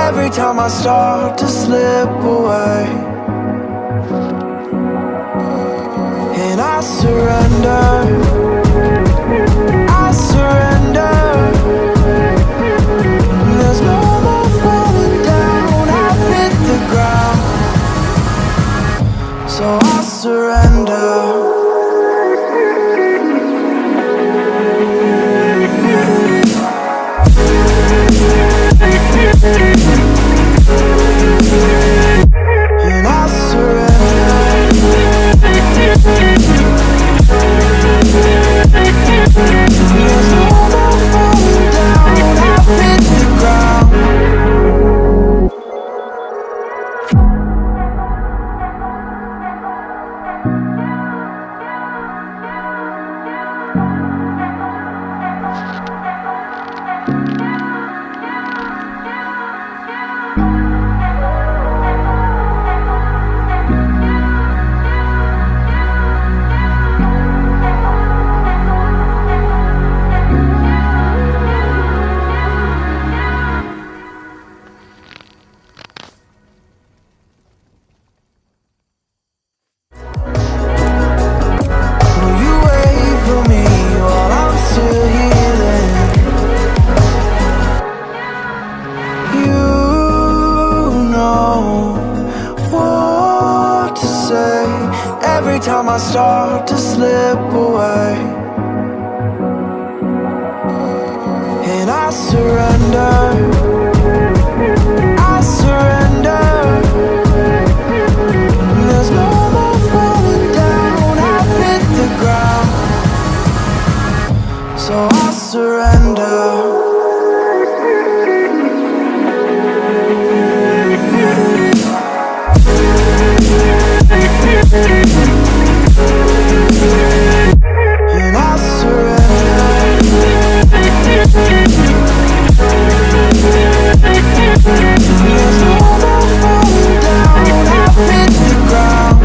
every time I start to slip away. And I surrender, I surrender. There's no more falling down, I've hit the ground. So I surrender. And I surrender. There's no more falling down, I've hit the ground. Every time I start to slip away. And I surrender, I surrender. There's no more falling down, I've hit the ground. So I surrender. And I surrender. There's no more falling down, I've hit the ground.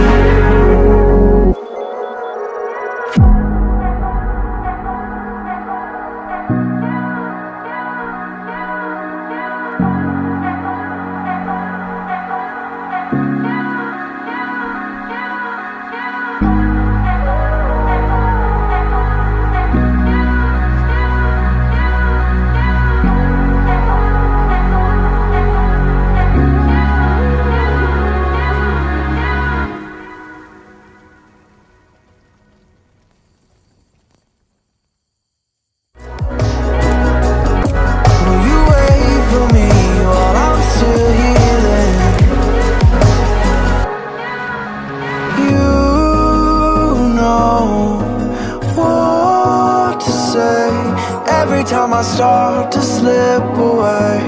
Every time I start to slip away.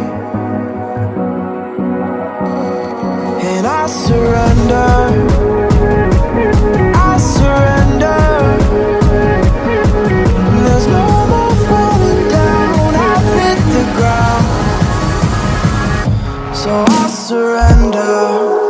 And I surrender, I surrender. There's no more falling down, I've hit the ground. So I surrender.